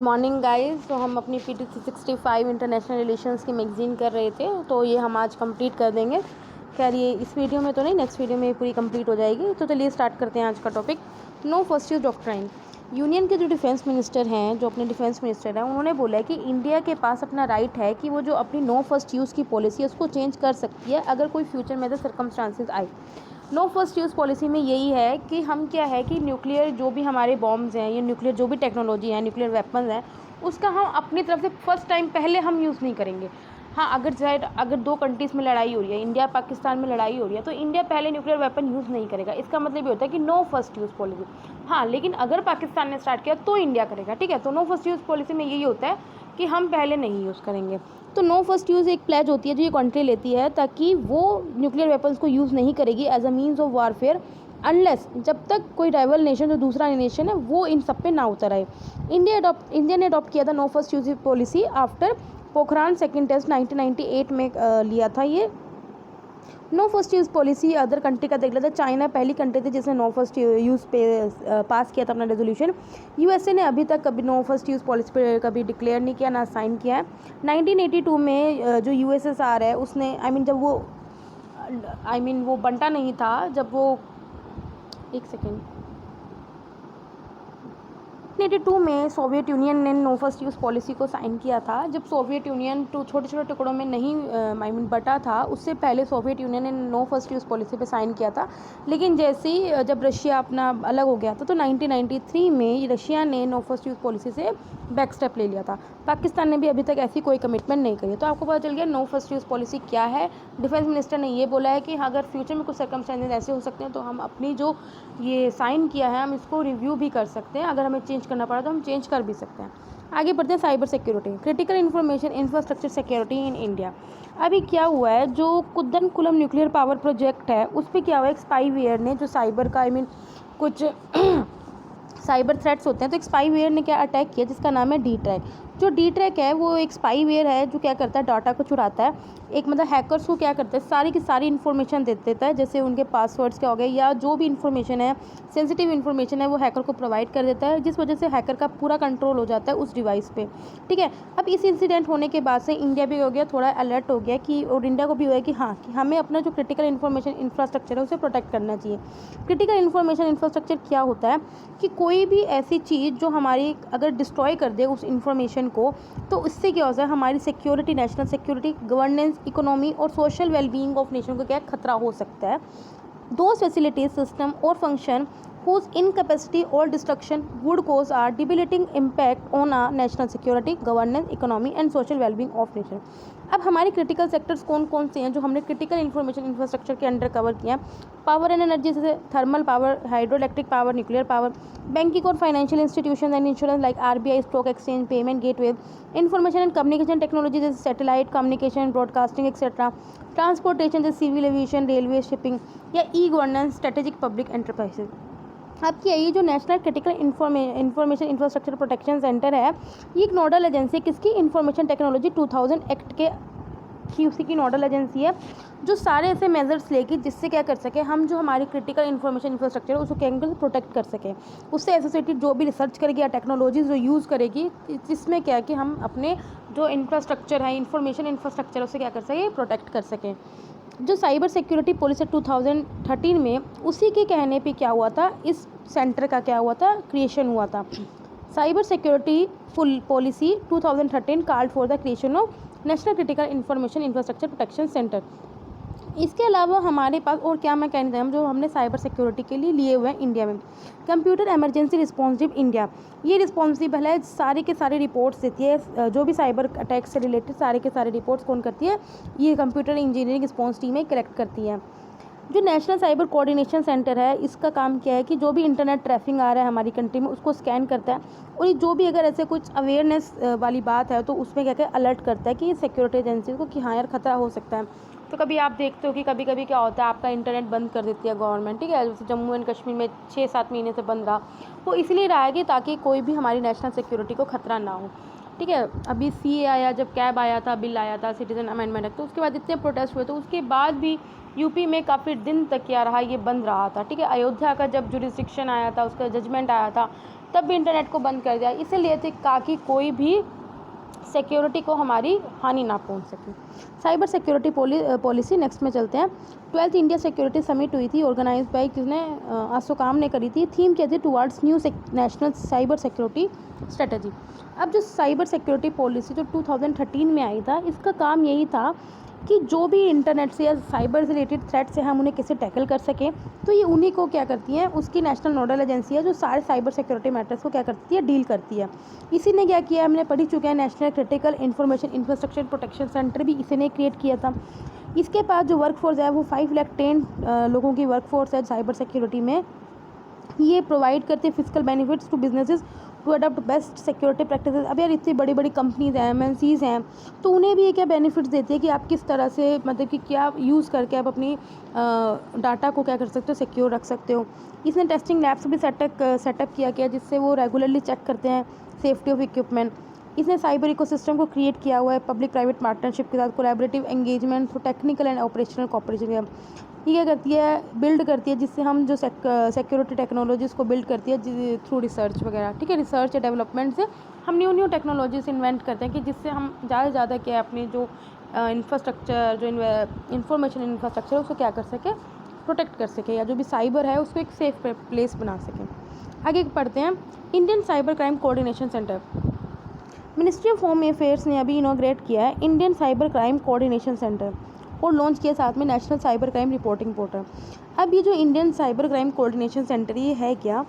Morning guys. तो हम अपनी पी टी 365 इंटरनेशनल रिलेशंस की मैगज़ीन कर रहे थे, तो ये हम आज कंप्लीट कर देंगे। खैर ये इस वीडियो में तो नहीं, नेक्स्ट वीडियो में पूरी कंप्लीट हो जाएगी। तो चलिए स्टार्ट करते हैं आज का topic, no first use doctrine. Union के जो डिफेंस मिनिस्टर हैं, जो अपने डिफेंस मिनिस्टर हैं, उन्होंने बोला है कि इंडिया के पास अपना राइट है कि वो जो अपनी नो फर्स्ट यूज़ की पॉलिसी है उसको चेंज कर सकती है अगर कोई फ्यूचर में ऐसे सर्कमस्टांसेस आए। नो फर्स्ट यूज़ पॉलिसी में यही है कि हम क्या है कि न्यूक्लियर जो भी हमारे बॉम्ब्स हैं या न्यूक्लियर जो भी टेक्नोलॉजी है, न्यूक्लियर वेपन्स हैं, उसका हम अपनी तरफ से फर्स्ट टाइम पहले हम यूज़ नहीं करेंगे। हाँ, अगर दो कंट्रीज़ में लड़ाई हो रही है, इंडिया पाकिस्तान में लड़ाई हो रही है, तो इंडिया पहले न्यूक्लियर वेपन यूज़ नहीं करेगा। इसका मतलब ये होता है कि नो फर्स्ट यूज़ पॉलिसी। हाँ, लेकिन अगर पाकिस्तान ने स्टार्ट किया तो इंडिया करेगा, ठीक है। तो नो फर्स्ट यूज़ पॉलिसी में यही होता है कि हम पहले नहीं यूज़ करेंगे। तो नो फर्स्ट यूज़ एक प्लेज होती है जो ये कंट्री लेती है, ताकि वो न्यूक्लियर वेपन्स को यूज़ नहीं करेगी as a means of warfare, unless जब तक कोई राइवल नेशन जो दूसरा नेशन है वो इन सब पे ना उतर आए। इंडिया ने अडॉप्ट किया था no first use policy after Pokhran second test 1998 में लिया था ये no first use policy. Other country का देख लेते हैं। चाइना पहली कंट्री थी जिसने नो फर्स्ट यूज़ पे पास किया था अपना रेजोल्यूशन। यूएसए ने अभी तक कभी नो फर्स्ट यूज़ पॉलिसी पे कभी डिक्लेयर नहीं किया, ना साइन किया है। 1982 में जो यूएसएसआर है उसने जब वो बनता नहीं था, जब वो एक सेकेंड 1982 में सोवियत यूनियन ने नो फर्स्ट यूज़ पॉलिसी को साइन किया था। जब सोवियत यूनियन छोटे छोटे टुकड़ों में नहीं बटा था, उससे पहले सोवियत यूनियन ने नो फर्स्ट यूज़ पॉलिसी पे साइन किया था। लेकिन जैसे ही जब रशिया अपना अलग हो गया था, तो 1993 में रशिया ने नो फर्स्ट यूज़ पॉलिसी से बैक स्टेप ले लिया था। पाकिस्तान ने भी अभी तक ऐसी कोई कमिटमेंट नहीं करी। तो आपको पता चल गया नो फर्स्ट यूज़ पॉलिसी क्या है। डिफेंस मिनिस्टर ने ये बोला है कि अगर फ्यूचर में कुछ सर्कमस्टेंसेस ऐसे हो सकते हैं तो हम अपनी जो ये साइन किया है हम इसको रिव्यू भी कर सकते हैं। अगर हमें चेंज करना पड़ा तो हम चेंज कर भी सकते हैं। आगे बढ़ते हैं। Cyber security, critical information infrastructure security in India. अभी क्या हुआ है, जो कुद्दनकुलम न्यूक्लियर पावर प्रोजेक्ट है उस पर क्या हुआ है, एक स्पाईवेयर ने जो साइबर का कुछ साइबर थ्रेट्स होते हैं, तो एक स्पाईवेयर ने क्या अटैक किया जिसका नाम है डी ट्रैक। जो डी ट्रैक है वो एक स्पाईवेयर है जो क्या करता है, डाटा को चुराता है। एक हैकर्स को क्या करता है, सारी की सारी इन्फॉर्मेशन दे देता है, जैसे उनके पासवर्ड्स क्या हो गए या जो भी इन्फॉर्मेशन है, सेंसिटिव इन्फॉर्मेशन है, वो हैकर को प्रोवाइड कर देता है, जिस वजह से हैकर का पूरा कंट्रोल हो जाता है उस डिवाइस पे, ठीक है। अब इस इंसिडेंट होने के बाद से इंडिया भी हो गया थोड़ा अलर्ट हो गया कि, और इंडिया को भी हुआ कि हाँ कि हमें अपना जो क्रिटिकल इन्फॉर्मेशन इंफ्रास्ट्रक्चर है उसे प्रोटेक्ट करना चाहिए। क्रिटिकल इन्फॉर्मेशन इंफ्रास्ट्रक्चर क्या होता है कि कोई भी ऐसी चीज़ जो हमारी अगर डिस्ट्रॉय कर दे उस इन्फॉर्मेशन को, तो इससे क्या होता है, हमारी security, national security, governance, economy और सोशल वेलबींग ऑफ नेशन को क्या खतरा हो सकता है। Those facilities, system or function whose incapacity or destruction would cause a debilitating impact on a national security, governance, economy and social well-being of nation। अब हमारे critical sectors कौन कौन से हैं जो हमने क्रिटिकल इन्फॉर्मेशन इंफ्रास्ट्रक्चर के अंडर कवर किया हैं। पावर एंड एनर्जी, जैसे thermal power, hydro electric power, nuclear power. Banking और financial institution and insurance like RBI, stock exchange, payment gateway. Information and communication technology जैसे satellite communication, broadcasting etcetera. Transportation जैसे civil aviation, railway, shipping या e governance, strategic public enterprises. अब क्या ये जो national critical information infrastructure protection centre है, ये एक नोडल एजेंसी है किसकी, इंफॉर्मेशन टेक्नोलॉजी 2000 एक्ट की उसी की नोडल एजेंसी है, जो सारे ऐसे मेजर्स लेगी जिससे क्या कर सके हम जो हमारी क्रिटिकल इन्फॉर्मेशन इंफ्रास्ट्रक्चर है उसको क्या प्रोटेक्ट कर सकें। उससे एसोसिएटेड जो भी रिसर्च करेगी या टेक्नोलॉजीज जो यूज़ करेगी, जिसमें क्या है कि हम अपने जो इंफ्रास्ट्रक्चर है, इंफॉर्मेशन इंफ्रास्ट्रक्चर, उससे क्या कर सकें, प्रोटेक्ट कर सकें। जो साइबर सिक्योरिटी पॉलिसी 2013 में, उसी के कहने पे क्या हुआ था, इस सेंटर का क्या हुआ था, क्रिएशन हुआ था। Cyber security policy 2013 called for the creation of national critical information infrastructure protection centre. इसके अलावा हमारे पास और क्या मैं कहना चाहूँ, जो हमने साइबर सिक्योरिटी के लिए लिए हुए हैं इंडिया में, कंप्यूटर इमरजेंसी रिस्पॉन्सिव इंडिया। ये रिस्पॉन्सिबल है, सारी के सारी रिपोर्ट्स देती है, जो भी साइबर अटैक से रिलेटेड सारे के सारे रिपोर्ट्स कौन करती है, ये कंप्यूटर इंजीनियरिंग रिस्पॉन्स टीम है, कलेक्ट करती है। जो नेशनल साइबर कोऑर्डिनेशन सेंटर है, इसका काम क्या है कि जो भी इंटरनेट ट्रैफिक आ रहा है हमारी कंट्री में उसको स्कैन करता है, और जो भी अगर ऐसे कुछ अवेयरनेस वाली बात है तो उसमें क्या क्या अलर्ट करता है कि सिक्योरिटी एजेंसी को कि हाँ यार खतरा हो सकता है। तो कभी आप देखते हो कि कभी कभी क्या होता है, आपका इंटरनेट बंद कर देती है गवर्नमेंट, ठीक है, जैसे जम्मू एंड कश्मीर में 6-7 महीने से बंद रहा, वो इसलिए रहा है कि ताकि कोई भी हमारी नेशनल सिक्योरिटी को खतरा ना हो, ठीक है। अभी सी आया, जब कैब आया था, बिल आया था, सिटीजन अमेंडमेंट एक्ट, तो उसके बाद इतने प्रोटेस्ट हुए, तो उसके बाद भी यूपी में काफ़ी दिन तक क्या रहा, ये बंद रहा था, ठीक है। अयोध्या का जब जुरिस्डिक्शन आया था, उसका जजमेंट आया था, तब भी इंटरनेट को बंद कर दिया, इसीलिए थे ताकि कोई भी सिक्योरिटी को हमारी हानि ना पहुंच सके। साइबर सिक्योरिटी पॉलिसी नेक्स्ट में चलते हैं। 12th इंडिया सिक्योरिटी समिट हुई थी, ऑर्गेनाइज बाय किसने, आसोकाम ने करी थी। थीम क्या थी, towards new national cyber security strategy. अब जो साइबर सिक्योरिटी पॉलिसी जो 2013 में आई था, इसका काम यही था कि जो भी इंटरनेट से या साइबर से रिलेटेड थ्रेट से हम उन्हें कैसे टैकल कर सकें। तो ये उन्हीं को क्या करती हैं, उसकी नेशनल नोडल एजेंसी है जो सारे साइबर सिक्योरिटी मैटर्स को क्या करती है, डील करती है। इसी ने क्या किया, हमने पढ़ चुके हैं, national critical information infrastructure protection centre भी इसी ने क्रिएट किया था। इसके पास जो वर्कफोर्स है वो 510 लोगों की वर्कफोर्स है साइबर सिक्योरिटी में। ये प्रोवाइड करते हैं physical benefits to businesses to adopt best security practices. अब यार इतनी बड़ी बड़ी कंपनीज़ हैं, एमएनसीज़ हैं, तो उन्हें भी ये क्या बेनिफिट्स देती है कि आप किस तरह से मतलब कि क्या यूज़ करके आप अपनी डाटा को क्या कर सकते हो, सिक्योर रख सकते हो। इसने टेस्टिंग लैब्स भी सेटअप किया गया जिससे वो रेगुलरली चेक करते हैं सेफ्टी ऑफ इक्विपमेंट। इसने साइबर इकोसिस्टम को क्रिएट किया हुआ है पब्लिक प्राइवेट पार्टनरशिप के साथ, collaborative engagement through technical and operational cooperation. ये क्या करती है, बिल्ड करती है, जिससे हम जो सिक्योरिटी टेक्नोलॉजीज़ को बिल्ड करती है थ्रू रिसर्च वगैरह, ठीक है। रिसर्च या डेवलपमेंट से हम न्यू टेक्नोलॉजीज इन्वेंट करते हैं कि जिससे हम ज़्यादा से ज़्यादा क्या अपनी जो इंफ्रास्ट्रक्चर, जो इंफॉर्मेशन इंफ्रास्ट्रक्चर है उसको क्या कर सके, प्रोटेक्ट कर सके, या जो भी साइबर है उसको एक सेफ प्लेस बना सकें। आगे पढ़ते हैं, Indian cyber crime coordination centre. Ministry of home affairs ने अभी इनॉग्रेट किया है Indian cyber crime coordination centre और लॉन्च किया साथ में national cyber crime reporting portal. अब ये जो Indian cyber crime coordination centre ये है क्या,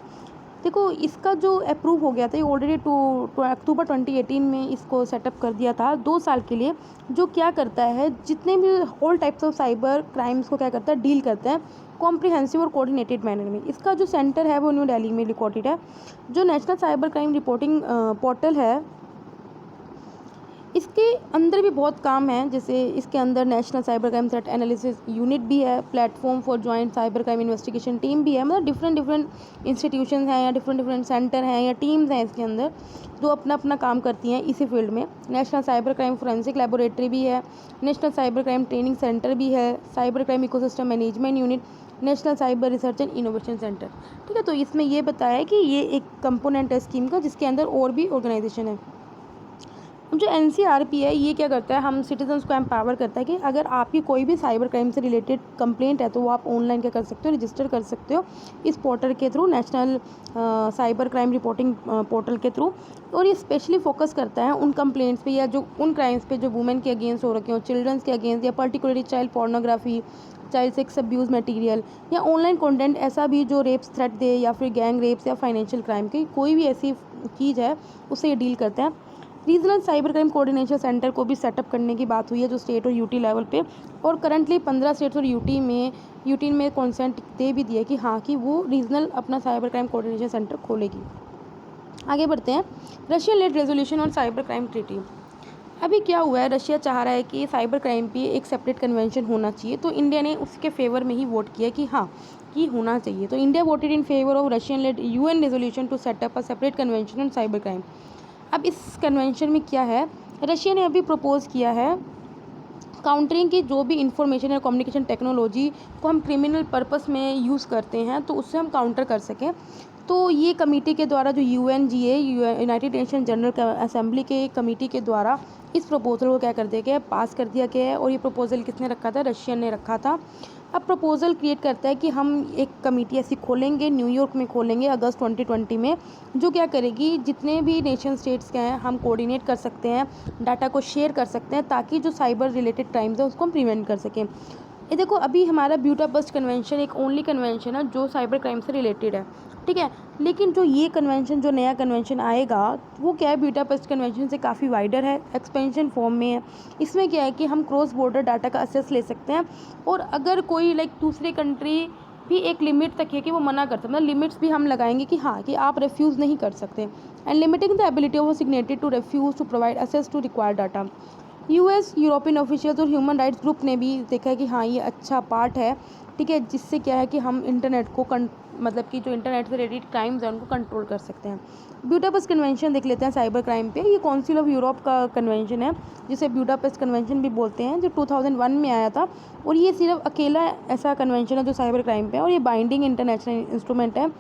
देखो इसका जो अप्रूव हो गया था, ये ऑलरेडी अक्टूबर 2018 में इसको सेटअप कर दिया था 2 साल के लिए। जो क्या करता है, जितने भी all types of cyber crimes को क्या करता है, डील करता है कॉम्प्रिहेंसिव और कोऑर्डिनेटेड मैनर में। इसका जो सेंटर है वो न्यू दिल्ली में लोकेटेड है। जो national cyber crime reporting portal है, इसके अंदर भी बहुत काम है, जैसे इसके अंदर national cyber crime threat analysis unit भी है, platform for joint cyber crime investigation team भी है। मतलब डिफरेंट इंस्टीट्यूशन हैं या डिफरेंट सेंटर हैं या टीम्स हैं इसके अंदर जो अपना अपना काम करती हैं इसी फील्ड में। National cyber crime forensic laboratory भी है, national cyber crime training centre भी है, cyber crime ecosystem management unit, national cyber research and innovation centre, ठीक है। तो इसमें ये बताया है कि ये एक कंपोनेंट है स्कीम का, जिसके अंदर और भी ऑर्गेनाइजेशन है। जो एनसीआरपी है ये क्या करता है, हम सिटीजन्स को एम्पावर करता है कि अगर आपकी कोई भी साइबर क्राइम से रिलेटेड कंप्लेंट है तो वो आप ऑनलाइन क्या कर सकते हो, रजिस्टर कर सकते हो इस पोर्टल के through, national cyber crime reporting portal के थ्रू। और ये स्पेशली फोकस करता है उन कंप्लेंट्स पे या जो उन क्राइम्स पे जो वुमेन के अगेंस्ट हो रखे हो, चिल्ड्रंस के अगेंस्ट, या particularly child pornography, child sex abuse material, या ऑनलाइन कंटेंट ऐसा भी जो रेप्स थ्रेट दे, या फिर गैंग रेप्स या फाइनेंशियल क्राइम की कोई भी ऐसी चीज़ है उससे ये डील करते हैं। Regional cyber crime coordination centre को भी सेटअप करने की बात हुई है जो स्टेट और यूटी लेवल पे, और करंटली 15 स्टेट्स और यूटी में कॉन्सेंट दे भी दिया कि हाँ कि वो रीजनल अपना साइबर क्राइम कोऑर्डिनेशन सेंटर खोलेगी। आगे बढ़ते हैं, रशियन लेड रेजोल्यूशन और साइबर क्राइम ट्रीटी। अभी क्या हुआ है, रशिया चाह रहा है कि साइबर क्राइम पे एक सेपरेट कन्वेंशन होना चाहिए, तो इंडिया ने उसके फेवर में ही वोट किया कि हाँ कि होना चाहिए। तो India voted in favour of Russian led UN resolution to set up a separate convention on cyber crime. अब इस कन्वेंशन में क्या है, रशिया ने अभी प्रपोज़ किया है काउंटरिंग की जो भी इंफॉर्मेशन या कम्युनिकेशन टेक्नोलॉजी को हम क्रिमिनल पर्पस में यूज़ करते हैं तो उससे हम काउंटर कर सकें। तो ये कमेटी के द्वारा जो UNGA United nation general assembly के कमेटी के द्वारा इस प्रपोज़ल को क्या कर दिया गया, पास कर दिया गया है। और ये प्रपोज़ल किसने रखा था, रशियन ने रखा था। अब प्रपोज़ल क्रिएट करता है कि हम एक कमेटी ऐसी खोलेंगे, न्यूयॉर्क में खोलेंगे अगस्त 2020 में, जो क्या करेगी, जितने भी नेशन स्टेट्स के हैं हम कोऑर्डिनेट कर सकते हैं, डाटा को शेयर कर सकते हैं, ताकि जो साइबर रिलेटेड क्राइम्स है उसको हम प्रिवेंट कर सकें। ये देखो अभी हमारा ब्यूटाबस्ट कन्वेंशन एक ओनली कन्वेंशन है जो साइबर क्राइम से रिलेटेड है, ठीक है। लेकिन जो ये कन्वेंशन, जो नया कन्वेंशन आएगा वो क्या है, ब्यूटाबस्ट कन्वेंशन से काफ़ी वाइडर है, एक्सपेंशन फॉर्म में है। इसमें क्या है कि हम क्रॉस बॉर्डर डाटा का एक्सेस ले सकते हैं, और अगर कोई दूसरी कंट्री भी एक लिमिट तक है कि वो मना कर सकते हैं, लिमिट्स भी हम लगाएंगे कि हाँ कि आप रिफ्यूज़ नहीं कर सकते, and limiting the ability of signatory to refuse to provide access to required data. US, European officials और ह्यूमन राइट्स ग्रुप ने भी देखा है कि हाँ ये अच्छा पार्ट है ठीक है, जिससे क्या है कि हम इंटरनेट को मतलब कि जो इंटरनेट से रिलेटेड क्राइम्स हैं उनको कंट्रोल कर सकते हैं। ब्यूडापेस्ट कन्वेंशन देख लेते हैं साइबर क्राइम पे। ये काउंसिल ऑफ यूरोप का कन्वेंशन है, जिसे ब्यूडापेस्ट कन्वेंशन भी बोलते हैं, जो 2001 में आया था। और ये सिर्फ अकेला ऐसा कन्वेंशन है जो साइबर क्राइम पे है, और ये बाइंडिंग इंटरनेशनल इंस्ट्रूमेंट है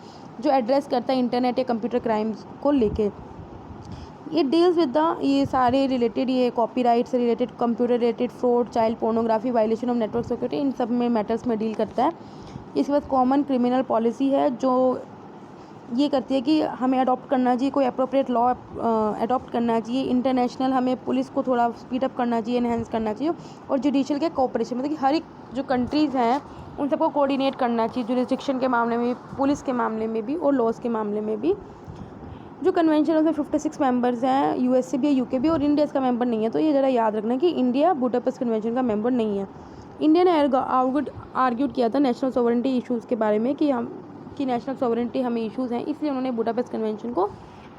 जो एड्रेस करता है इंटरनेट या कंप्यूटर क्राइम्स को लेके। ये डील्स विद द ये सारे रिलेटेड, ये कॉपीराइट से related, computer related fraud, child pornography, violation of network security, इन सब में मैटर्स में डील करता है। इसके बाद कॉमन क्रिमिनल पॉलिसी है जो ये करती है कि हमें अडॉप्ट करना चाहिए, कोई अप्रोप्रिएट लॉ अडॉप्ट करना चाहिए। इंटरनेशनल हमें पुलिस को थोड़ा स्पीड अप करना चाहिए, इन्हेंस करना चाहिए। और जुडिशल के कोऑपरेशन, मतलब कि हर एक जो कंट्रीज़ हैं उन सबको कोऑर्डिनेट करना चाहिए, जुरिस्डिक्शन के मामले में, पुलिस के मामले में भी और लॉज के मामले में भी। जो कन्वेंशन है उसमें 56 मेंबर्स हैं, यूएसए भी है, यूके भी, और इंडिया इसका मेंबर नहीं है। तो ये ज़रा याद रखना कि इंडिया बुडापेस्ट कन्वेंशन का मेंबर नहीं है। इंडिया ने आर्ग्यूड किया था नेशनल सॉवरेंटी इश्यूज़ के बारे में कि नेशनल सॉवरेंटी हमें इश्यूज़ हैं, इसलिए उन्होंने बुडापेस्ट कन्वेंशन को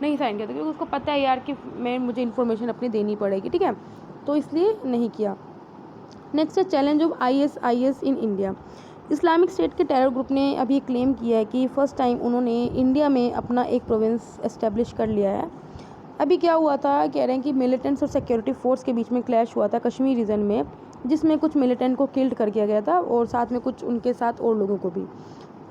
नहीं साइन किया था, क्योंकि उसको पता है यार कि मुझे इन्फॉर्मेशन अपनी देनी पड़ेगी, ठीक है, तो इसलिए नहीं किया। नेक्स्ट है challenge of ISIS in India. Islamic state के टेरर ग्रुप ने अभी क्लेम किया है कि फ़र्स्ट टाइम उन्होंने इंडिया में अपना एक प्रोविंस एस्टेब्लिश कर लिया है। अभी क्या हुआ था, कह रहे हैं कि मिलिटेंट्स और सिक्योरिटी फोर्स के बीच में क्लैश हुआ था कश्मीर रीजन में, जिसमें कुछ मिलिटेंट को किल्ड कर दिया गया था और साथ में कुछ उनके साथ और लोगों को भी।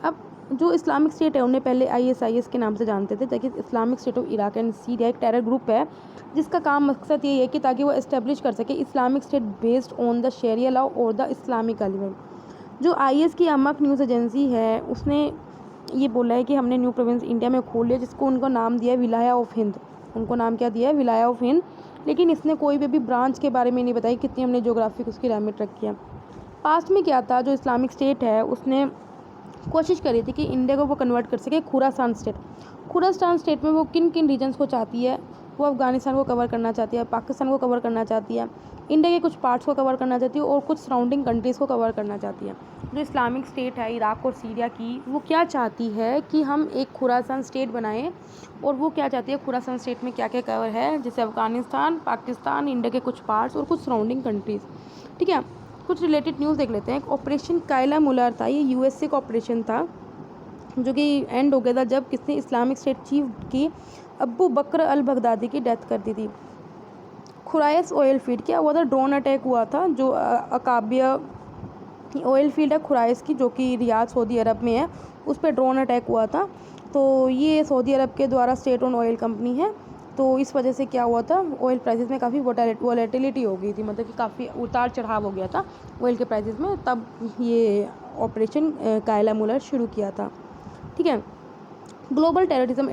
अब जो इस्लामिक स्टेट है उन्हें पहले ISIS के नाम से जानते थे, ताकि Islamic state of Iraq and Syria एक टेरर ग्रुप है जिसका काम मकसद ये है कि ताकि वो एस्टेब्लिश कर सके Islamic state based on the sharia law और द इस्लामिक एलिमेंट। जो IS की अमक न्यूज़ एजेंसी है उसने ये बोला है कि हमने न्यू प्रोविंस इंडिया में खोल लिया, जिसको उनको नाम दिया है विलाया ऑफ हिंद। उनको नाम क्या दिया है, विलाया ऑफ हिंद। लेकिन इसने कोई भी ब्रांच के बारे में नहीं बताई कितनी हमने जोग्राफिक उसकी रेमिट रखी है। पास्ट में क्या था, जो इस्लामिक स्टेट है उसने कोशिश करी थी कि इंडिया को वो कन्वर्ट कर सके खुरासान स्टेट। खुरासान स्टेट में वो किन किन रीजन्स को चाहती है, वो अफ़गानिस्तान को कवर करना चाहती है, पाकिस्तान को कवर करना चाहती है, इंडिया के कुछ पार्ट्स को कवर करना चाहती है और कुछ सराउंडिंग कंट्रीज़ को कवर करना चाहती है। जो इस्लामिक स्टेट है इराक और सीरिया की, वो क्या चाहती है कि हम एक खुरासान स्टेट बनाएं। और वो क्या चाहती है, खुरासान स्टेट में क्या क्या कवर है, जैसे अफ़गानिस्तान, पाकिस्तान, इंडिया के कुछ पार्ट्स और कुछ सराउंडिंग कंट्रीज़, ठीक है। कुछ रिलेटेड न्यूज़ देख लेते हैं। ऑपरेशन कायला मुलार था, ये USA का ऑपरेशन था जो कि एंड हो गया था जब किसने इस्लामिक स्टेट चीफ की अबू बकर अल बगदादी की डेथ कर दी थी। खुराइस ऑयल फील्ड, क्या हुआ था, ड्रोन अटैक हुआ था। जो अकाबिया ऑयल फील्ड है खुराइस की, जो कि रियाद सऊदी अरब में है, उस पर ड्रोन अटैक हुआ था। तो ये सऊदी अरब के द्वारा स्टेट ओन ऑयल कंपनी है। तो इस वजह से क्या हुआ था, ऑयल प्राइसेस में काफ़ी वोलेटिलिटी हो गई थी, मतलब कि काफ़ी उतार चढ़ाव हो गया था ऑयल के प्राइसेस में। तब ये ऑपरेशन कायला मुलार शुरू किया था, ठीक है। ग्लोबल टेररिज्म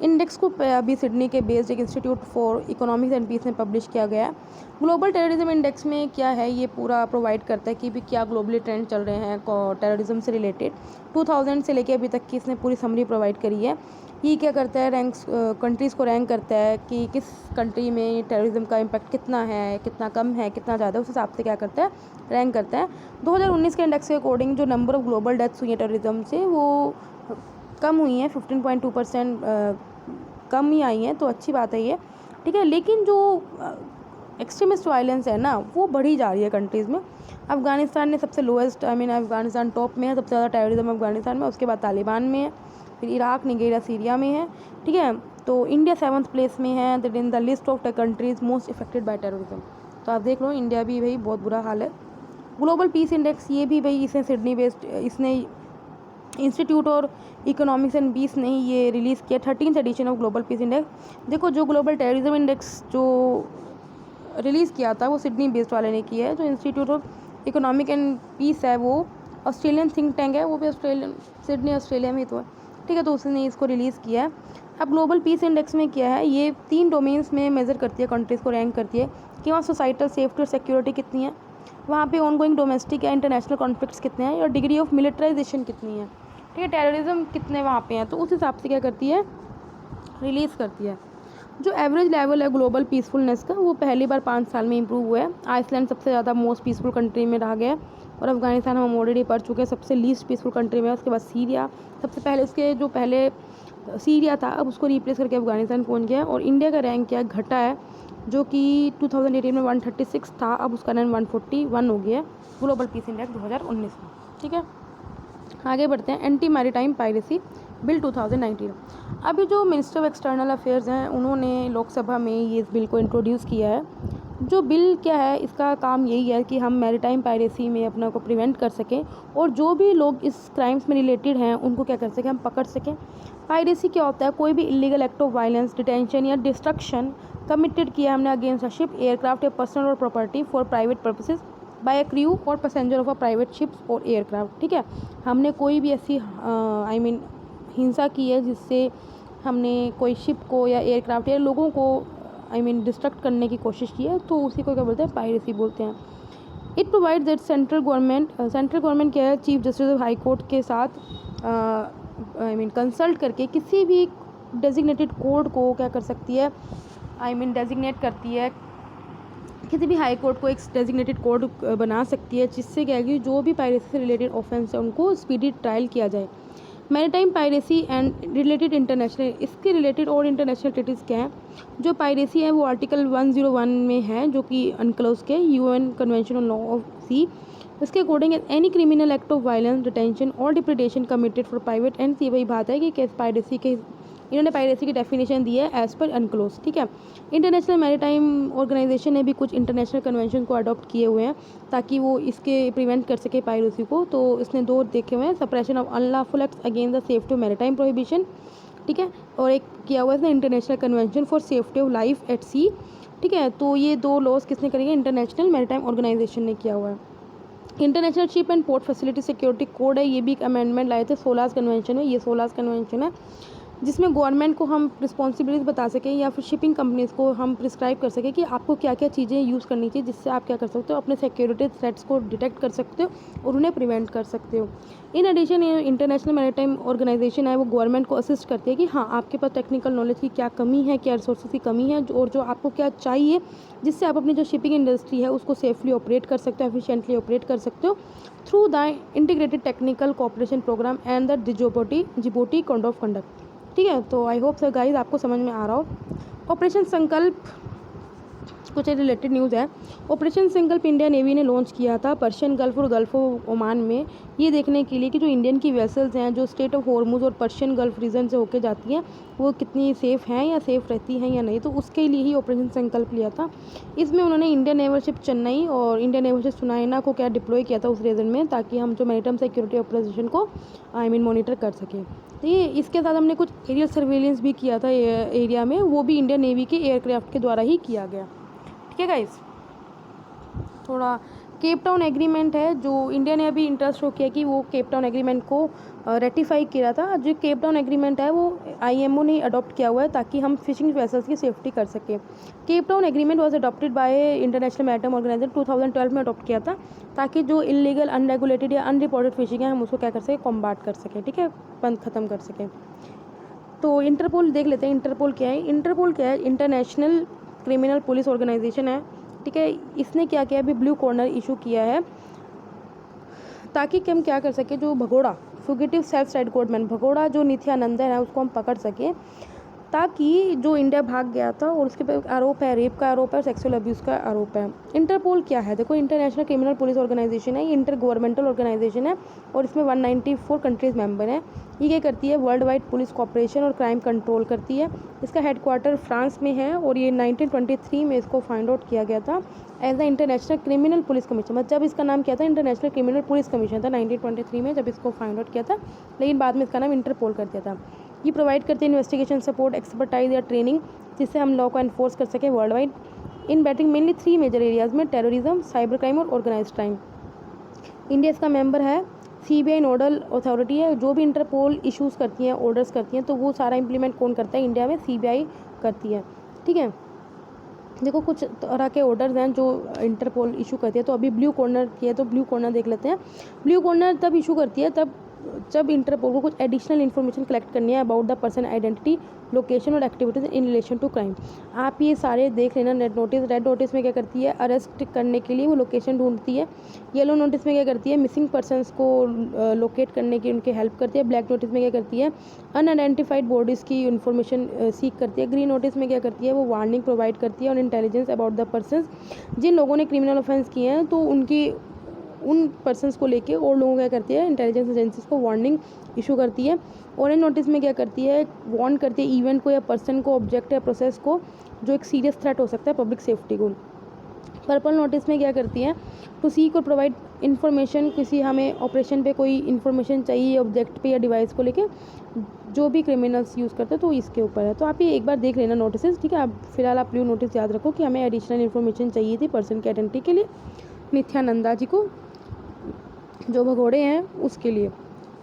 इंडेक्स को अभी सिडनी के बेस्ड एक institute for economics and peace में पब्लिश किया गया है। ग्लोबल टेररिज्म इंडेक्स में क्या है, ये पूरा प्रोवाइड करता है कि भी क्या ग्लोबली ट्रेंड चल रहे हैं टेररिज्म से रिलेटेड। 2000 से लेके अभी तक की इसने पूरी समरी प्रोवाइड करी है। ये क्या करता है, रैंक्स कंट्रीज़ को रैंक करता है कि किस कंट्री में टेररिज्म का इम्पैक्ट कितना है, कितना कम है, कितना ज़्यादा, उस हिसाब से क्या करता है, रैंक करता है। 2019 के इंडेक्स के अकॉर्डिंग जो नंबर ऑफ़ ग्लोबल डेथ्स हुई है टेररिज्म से, वो कम हुई हैं, 15.2% कम ही आई हैं, तो अच्छी बात है ये, ठीक है। लेकिन जो एक्सट्रीमिस्ट वायलेंस है ना, वो बढ़ी जा रही है कंट्रीज़ में। अफ़गानिस्तान ने सबसे लोएस्ट, अफ़गानिस्तान टॉप में है, सबसे ज़्यादा टेररिज्म अफ़गानिस्तान में, उसके बाद तालिबान में है, फिर इराक, निगेरिया, सीरिया में है, ठीक है। तो इंडिया 7th प्लेस में है that in the list of countries most affected by terrorism. तो आप देख लो, इंडिया भी भाई बहुत बुरा हाल है। ग्लोबल पीस इंडेक्स, ये भी भाई इसने सिडनी बेस्ड, इसने इंस्टीट्यूट और इकोनॉमिक्स एंड पीस ने ये रिलीज़ किया 13th edition of global peace index. देखो, जो ग्लोबल टेररिज्म इंडेक्स जो रिलीज़ किया था वो सिडनी बेस्ड वाले ने किया है। जो institute of economic and peace है वो ऑस्ट्रेलियन थिंक टैंक है, वो भी सिडनी ऑस्ट्रेलिया में ही तो है, ठीक है। तो उसने इसको रिलीज़ किया है। अब ग्लोबल पीस इंडेक्स में क्या है, ये 3 डोमेन्स में मेज़र करती है, कंट्रीज़ को रैंक करती है कि वहाँ सोसाइटल सेफ्टी और सिक्योरिटी कितनी है, वहाँ पे ऑनगोइंग डोमेस्टिक या इंटरनेशनल कॉन्फ्लिक्ट्स कितने हैं, और डिग्री ऑफ मिलिटराइजेशन कितनी है, ठीक है, टेररिज्म कितने वहाँ पे हैं। तो उस हिसाब से क्या करती है, रिलीज़ करती है। जो एवरेज लेवल है ग्लोबल पीसफुलनेस का, वो पहली बार 5 साल में इंप्रूव हुआ है। आइसलैंड सबसे ज़्यादा मोस्ट पीसफुल कंट्री में रह गया है, और अफगानिस्तान हम ऑलरेडी पढ़ चुके हैं सबसे लीस्ट पीसफुल कंट्री में। उसके बाद सीरिया सबसे पहले, उसके जो पहले सीरिया था अब उसको रिप्लेस करके अफगानिस्तान पहुँच गया। और इंडिया का रैंक क्या घटा है, जो कि 2018 में 136 था, अब उसका रैंक 141 हो गया है ग्लोबल पीस इंडेक्स 2019 में। ठीक है, आगे बढ़ते हैं। Anti maritime piracy bill 2019। अभी जो मिनिस्टर ऑफ एक्सटर्नल अफेयर्स हैं उन्होंने लोकसभा में ये इस बिल को इंट्रोड्यूस किया है। जो बिल क्या है, इसका काम यही है कि हम मैरीटाइम पायरेसी में अपना को प्रिवेंट कर सकें और जो भी लोग इस क्राइम्स में रिलेटेड हैं उनको क्या कर सकें, हम पकड़ सकें। पायरेसी क्या होता है, कोई भी illegal act of violence, detention या डिस्ट्रक्शन कमिटेड किया हमने अगेंस्ट अ शिप, एयरक्राफ्ट या पर्सनल और property for private purposes by a crew और passenger of a private ships और एयरक्राफ्ट। ठीक है, हमने कोई भी ऐसी हिंसा की है जिससे हमने कोई शिप को या एयरक्राफ्ट या लोगों को डिस्ट्रक्ट करने की कोशिश की है, तो उसी को क्या बोलते हैं, पायरेसी बोलते हैं। It provides that central government क्या है, chief justice of high court के साथ कंसल्ट करके किसी भी डेजिग्नेटेड कोर्ट को क्या कर सकती है, डेजिग्नेट करती है, किसी भी हाई कोर्ट को एक डेजिग्नेटेड कोर्ट बना सकती है, जिससे क्या है कि जो भी पायरेसी से रिलेटेड ऑफेंस है उनको स्पीडी ट्रायल किया जाए। Maritime piracy and related international, इसके रिलेटेड और इंटरनेशनल ट्रीटीज़ क्या हैं। जो पायरेसी है वो आर्टिकल 101 में है, जो कि अनक्लोज के UN convention on law of sea. इसके according any criminal act of violence, detention और depredation committed for private end sea, वही बात है कि कैसे पायरेसी के इन्होंने पायरेसी की डेफिनेशन दी है एज पर अनक्लोज। ठीक है, इंटरनेशनल मैरीटाइम ऑर्गेनाइजेशन ने भी कुछ इंटरनेशनल कन्वेंशन को अडॉप्ट किए हुए हैं ताकि वो इसके प्रिवेंट कर सके पायरेसी को। तो इसने दो देखे हुए हैं, suppression of unlawful acts against the safety of maritime prohibition, ठीक है, और एक किया हुआ है इसने international convention for safety of life at sea. ठीक है, तो ये दो लॉज किसने करेंगे, इंटरनेशनल मैरीटाइम ऑर्गेनाइजेशन ने किया हुआ है। International ship and port facility security code है, ये भी एक अमेंडमेंट लाए थे 16 कन्वेंशन में। ये 16 कन्वेंशन है जिसमें गवर्नमेंट को हम रिस्पॉन्सिबिलिटीज बता सकें या फिर शिपिंग कंपनीज को हम प्रिस्क्राइब कर सकें कि आपको क्या क्या चीज़ें यूज़ करनी चाहिए, जिससे आप क्या कर सकते हो, अपने सिक्योरिटी थ्रेट्स को डिटेक्ट कर सकते हो और उन्हें प्रिवेंट कर सकते हो। In addition international maritime organisation है वो गवर्नमेंट को असिस्ट करती है कि हाँ आपके पास टेक्निकल नॉलेज की क्या कमी है, क्या रिसोर्सेज की कमी है और जो आपको क्या चाहिए जिससे आप अपनी जो शिपिंग इंडस्ट्री है उसको सेफली ऑपरेट कर सकते हो, एफिशिएंटली ऑपरेट कर सकते हो through the integrated technical cooperation programme and the Djibouti code of conduct. ठीक है, तो आई होप सर गाइज आपको समझ में आ रहा हो। ऑपरेशन संकल्प कुछ रिलेटेड न्यूज़ है। ऑपरेशन संकल्प इंडिया नेवी ने लॉन्च किया था पर्शियन गल्फ और गल्फ ऑफ ओमान में, ये देखने के लिए कि जो इंडियन की वेसल्स हैं जो स्टेट ऑफ हॉर्मुज और पर्शियन गल्फ रीजन से होकर जाती हैं वो कितनी सेफ़ हैं या सेफ़ रहती हैं या नहीं, तो उसके लिए ही ऑपरेशन संकल्प लिया था। इसमें उन्होंने इंडियन नेवल शिप चेन्नई और इंडियन नेवल शिप सुनाइना को क्या डिप्लॉय किया था उस रीजन में, ताकि हम जो मैरीटाइम सिक्योरिटी ऑपरेशन को मॉनिटर कर सकें। तो ये इसके साथ हमने कुछ एरियल सर्वेलेंस भी किया था एरिया में, वो भी इंडियन नेवी के एयरक्राफ्ट के द्वारा ही किया गया। ठीक है गाइस, थोड़ा केप टाउन एग्रीमेंट है जो इंडिया ने अभी इंटरेस्ट शो किया कि वो केप टाउन एग्रीमेंट को रेटिफाई किया था। जो केप टाउन एग्रीमेंट है वो आईएमओ ने अडॉप्ट किया हुआ है ताकि हम फिशिंग वेसल्स की सेफ्टी कर सकें। Cape Town agreement was adopted by international maritime organisation 2012 में अडॉप्ट किया था ताकि जो इलीगल, अनरेगुलेटेड या अनरिपोर्टेड फिशिंग है हम उसको क्या कर सकें, कॉम्बाट कर सकें। ठीक है, बंद ख़त्म कर सकें। तो इंटरपोल देख लेते हैं। इंटरपोल क्या है, इंटरनेशनल क्रिमिनल पुलिस ऑर्गेनाइजेशन है। ठीक है, इसने क्या किया, अभी ब्लू कॉर्नर इशू किया है ताकि हम क्या कर सके, जो भगोड़ा फुगिटिव सेल्फ साइड कोडमैन भगोड़ा जो नित्यानंदन है उसको हम पकड़ सकें, ताकि जो इंडिया भाग गया था और उसके पे आरोप है, रेप का आरोप है, सेक्सुअल अब्यूज़ का आरोप है। इंटरपोल क्या है, देखो इंटरनेशनल क्रिमिनल पुलिस ऑर्गेनाइजेशन है, ये इंटर गवर्नमेंटल ऑर्गेनाइजेशन है और इसमें 194 कंट्रीज़ मेंबर हैं। ये क्या करती है, वर्ल्ड वाइड पुलिस कॉपरेशन और क्राइम कंट्रोल करती है। इसका हेडक्वार्टर फ्रांस में है और ये 1923 में इसको फाइंड आउट किया गया था as the international criminal police commission. मतलब जब इसका नाम क्या था, इंटरनेशनल क्रिमिनल पुलिस कमीशन था 1923 में जब इसको फाइंड आउट किया था, लेकिन बाद में इसका नाम इंटरपोल कर दिया था। ये प्रोवाइड करते हैं इन्वेस्टिगेशन सपोर्ट, एक्सपर्टाइज या ट्रेनिंग जिससे हम लॉ को एनफोर्स कर सकें world wide in batting mainly 3 major areas में, टेररिज्म, साइबर क्राइम और ऑर्गेनाइज्ड क्राइम। इंडिया इसका मेंबर है। सीबीआई नोडल अथॉरिटी है, जो भी इंटरपोल इश्यूज़ करती हैं, ऑर्डर्स करती हैं, तो वो सारा इंप्लीमेंट कौन करता है, इंडिया में सीबीआई करती है। ठीक है, देखो कुछ तरह के ऑर्डर्स हैं जो इंटरपोल इशू करती है। तो अभी ब्लू कॉर्नर की है, तो ब्लू कॉर्नर देख लेते हैं। ब्लू कॉर्नर तब इशू करती है जब इंटरपोल को कुछ एडिशनल इन्फॉर्मेशन कलेक्ट करनी है about the person identity, location और activities in relation to crime. आप ये सारे देख लेना। रेड नोटिस में क्या करती है, अरेस्ट करने के लिए वो लोकेशन ढूंढती है। येलो नोटिस में क्या करती है, मिसिंग पर्सनस को लोकेट करने की उनकी हेल्प करती है। ब्लैक नोटिस में क्या करती है, अनआइडेंटिफाइड बॉडीज़ की इन्फॉर्मेशन सीख करती है। ग्रीन नोटिस में क्या करती है, वो वार्निंग प्रोवाइड करती है और इंटेलिजेंस अबाउट द पर्सनस, जिन लोगों ने क्रिमिनल ऑफेंस किए हैं तो उन पर्सनस को लेके और लोगों क्या करती है, इंटेलिजेंस एजेंसीज को वार्निंग इशू करती है। ऑरेंज नोटिस में क्या करती है, वार्न करती है इवेंट को या पर्सन को, ऑब्जेक्ट या प्रोसेस को जो एक सीरियस थ्रेट हो सकता है पब्लिक सेफ्टी को। पर्पल नोटिस में क्या करती है, टू सीक और प्रोवाइड इन्फॉर्मेशन, किसी हमें ऑपरेशन पे कोई इन्फॉर्मेशन चाहिए ऑब्जेक्ट पे या डिवाइस को लेके जो भी क्रिमिनल्स यूज़ करते हैं, तो इसके ऊपर है। तो आप ये एक बार देख लेना नोटिस, ठीक है। अब फिलहाल आप ब्लू नोटिस याद रखो कि हमें एडिशनल इन्फॉर्मेशन चाहिए थी पर्सन के आइडेंटिटी के लिए, नित्यानंदा जी को जो भगोड़े हैं उसके लिए।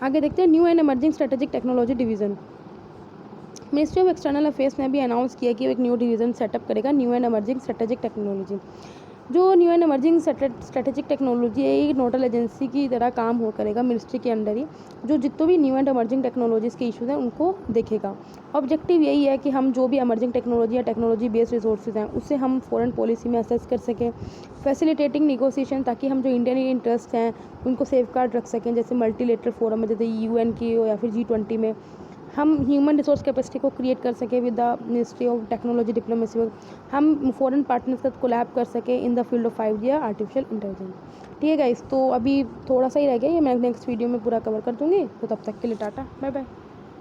आगे देखते हैं new and emerging strategic technology division. Ministry of external affairs ने भी अनाउंस किया कि वो एक न्यू डिवीज़न सेटअप करेगा, new and emerging strategic technology. जो new and emerging strategic technology है, ये नोडल एजेंसी की तरह काम हो करेगा मिनिस्ट्री के अंडर ही, जो जितने भी न्यू एंड इमर्जिंग टेक्नोलॉजीज़ के इशूज़ हैं उनको देखेगा। ऑब्जेक्टिव यही है कि हम जो भी इमर्जिंग टेक्नोलॉजी या टेक्नोलॉजी बेस्ड रिसोर्सेज हैं उससे हम फॉरेन पॉलिसी में असेस कर सकें, फैसिलिटेटिंग निगोसिएशन, ताकि हम जो इंडियन इंटरेस्ट हैं उनको सेफ गार्ड रख सकें, जैसे मल्टीलेटरल फोरम में, जैसे UN की हो या फिर G20 में हम ह्यूमन रिसोर्स कैपेसिटी को क्रिएट कर सकें with the ministry of technology diplomacy, हम फॉरेन पार्टनर्स के साथ कोलैब कर सकें in the field of 5G या आर्टिफिशियल इंटेलिजेंस। ठीक है गाइस, तो अभी थोड़ा सा ही रह गया, ये मैं नेक्स्ट वीडियो में पूरा कवर कर दूँगी। तो तब तक के लिए टाटा, बाय बाय।